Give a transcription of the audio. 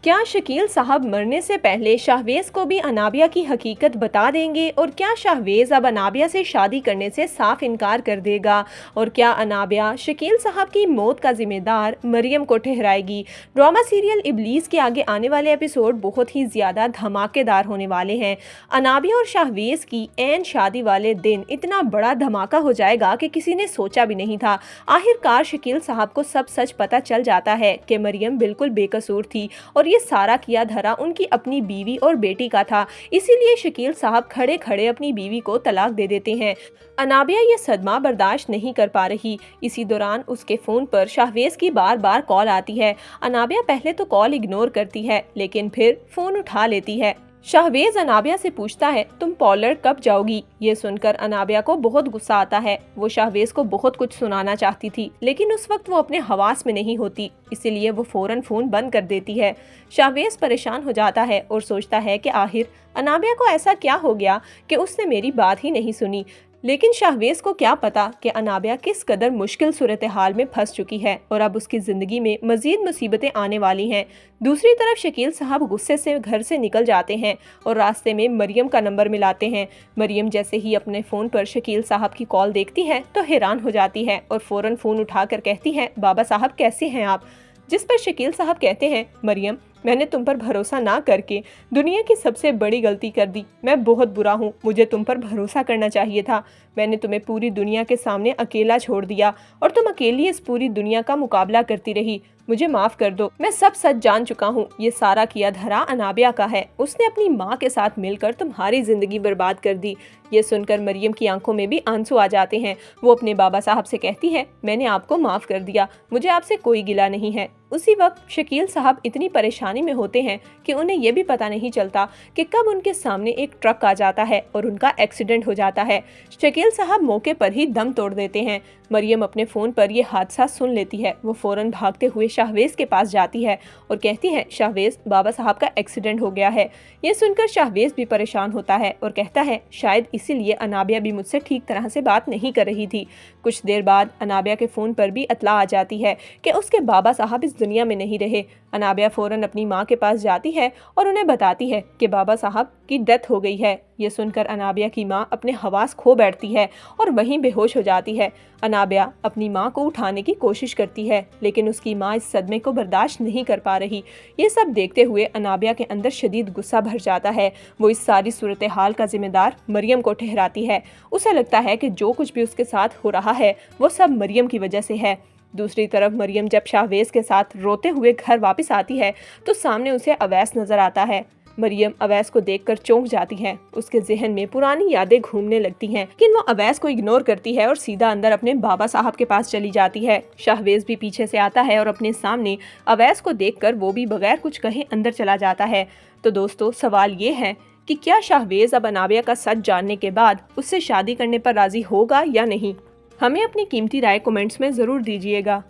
کیا شکیل صاحب مرنے سے پہلے شہویز کو بھی انابیہ کی حقیقت بتا دیں گے؟ اور کیا شہویز اب انابیہ سے شادی کرنے سے صاف انکار کر دے گا؟ اور کیا انابیہ شکیل صاحب کی موت کا ذمہ دار مریم کو ٹھہرائے گی؟ ڈرامہ سیریل ابلیس کے آگے آنے والے ایپیسوڈ بہت ہی زیادہ دھماکے دار ہونے والے ہیں۔ انابیہ اور شہویز کی عین شادی والے دن اتنا بڑا دھماکہ ہو جائے گا کہ کسی نے سوچا بھی نہیں تھا۔ آخر کار شکیل صاحب کو سب سچ پتہ چل جاتا ہے کہ مریم بالکل بے قصور تھی اور یہ سارا کیا دھرا ان کی اپنی بیوی اور بیٹی کا تھا۔ اسی لیے شکیل صاحب کھڑے کھڑے اپنی بیوی کو طلاق دے دیتے ہیں۔ انابیہ یہ صدمہ برداشت نہیں کر پا رہی۔ اسی دوران اس کے فون پر شہویز کی بار بار کال آتی ہے۔ انابیہ پہلے تو کال اگنور کرتی ہے لیکن پھر فون اٹھا لیتی ہے۔ شہویز انابیہ سے پوچھتا ہے تم پولر کب جاؤ گی؟ یہ سن کر انابیہ کو بہت غصہ آتا ہے۔ وہ شہویز کو بہت کچھ سنانا چاہتی تھی لیکن اس وقت وہ اپنے حواس میں نہیں ہوتی، اسی لیے وہ فوراً فون بند کر دیتی ہے۔ شہویز پریشان ہو جاتا ہے اور سوچتا ہے کہ آخر انابیہ کو ایسا کیا ہو گیا کہ اس نے میری بات ہی نہیں سنی۔ لیکن شہویز کو کیا پتا کہ انابیہ کس قدر مشکل صورتحال میں پھنس چکی ہے اور اب اس کی زندگی میں مزید مصیبتیں آنے والی ہیں۔ دوسری طرف شکیل صاحب غصے سے گھر سے نکل جاتے ہیں اور راستے میں مریم کا نمبر ملاتے ہیں۔ مریم جیسے ہی اپنے فون پر شکیل صاحب کی کال دیکھتی ہے تو حیران ہو جاتی ہے اور فوراً فون اٹھا کر کہتی ہے بابا صاحب کیسے ہیں آپ؟ جس پر شکیل صاحب کہتے ہیں مریم میں نے تم پر بھروسہ نہ کر کے دنیا کی سب سے بڑی غلطی کر دی، میں بہت برا ہوں، مجھے تم پر بھروسہ کرنا چاہیے تھا، میں نے تمہیں پوری دنیا کے سامنے اکیلا چھوڑ دیا اور تم اکیلی اس پوری دنیا کا مقابلہ کرتی رہی، مجھے معاف کر دو، میں سب سچ جان چکا ہوں، یہ سارا کیا دھرا انابیہ کا ہے، اس نے اپنی ماں کے ساتھ مل کر تمہاری زندگی برباد کر دی۔ یہ سن کر مریم کی آنکھوں میں بھی آنسو آ جاتے ہیں۔ وہ اپنے بابا صاحب سے کہتی ہے میں نے آپ کو معاف کر دیا، مجھے آپ سے کوئی گلہ نہیں ہے۔ اسی وقت شکیل صاحب اتنی پریشانی میں ہوتے ہیں کہ انہیں یہ بھی پتہ نہیں چلتا کہ کب ان کے سامنے ایک ٹرک آ جاتا ہے اور ان کا ایکسیڈنٹ ہو جاتا ہے۔ شکیل صاحب موقع پر ہی دم توڑ دیتے ہیں۔ مریم اپنے فون پر یہ حادثہ سن لیتی ہے۔ وہ فوراً بھاگتے ہوئے شہویز کے پاس جاتی ہے اور کہتی ہے شہویز بابا صاحب کا ایکسیڈنٹ ہو گیا ہے۔ یہ سن کر شہویز بھی پریشان ہوتا ہے اور کہتا ہے شاید اسی لیے انابیہ بھی مجھ سے ٹھیک طرح سے بات نہیں کر رہی تھی۔ کچھ دیر بعد انابیہ کے فون پر بھی اطلاع آ جاتی ہے کہ اس کے بابا صاحب اس دنیا میں نہیں رہے۔ انابیہ فوراً اپنی ماں کے پاس جاتی ہے اور انہیں بتاتی ہے کہ بابا صاحب کی ڈیتھ ہو گئی ہے۔ یہ سن کر انابیہ کی ماں اپنے حواس کھو بیٹھتی ہے اور وہیں بے ہوش ہو جاتی ہے۔ انابیہ اپنی ماں کو اٹھانے کی کوشش کرتی ہے لیکن اس کی ماں اس صدمے کو برداشت نہیں کر پا رہی۔ یہ سب دیکھتے ہوئے انابیہ کے اندر شدید غصہ بھر جاتا ہے۔ وہ اس ساری صورتحال کا ذمہ دار مریم کو ٹھہراتی ہے۔ اسے لگتا ہے کہ جو کچھ بھی اس کے ساتھ ہو رہا ہے وہ سب مریم کی وجہ سے ہے۔ دوسری طرف مریم جب شہویز کے ساتھ روتے ہوئے گھر واپس آتی ہے تو سامنے اسے اویس نظر آتا ہے۔ مریم اویس کو دیکھ کر چونک جاتی ہے۔ اس کے ذہن میں پرانی یادیں گھومنے لگتی ہیں لیکن وہ اویس کو اگنور کرتی ہے اور سیدھا اندر اپنے بابا صاحب کے پاس چلی جاتی ہے۔ شہویز بھی پیچھے سے آتا ہے اور اپنے سامنے اویس کو دیکھ کر وہ بھی بغیر کچھ کہے اندر چلا جاتا ہے۔ تو دوستو سوال یہ ہے کہ کیا شہویز اب انابیہ کا سچ جاننے کے بعد اس سے شادی کرنے پر راضی ہوگا یا نہیں؟ ہمیں اپنی قیمتی رائے کمنٹس میں ضرور دیجیے گا۔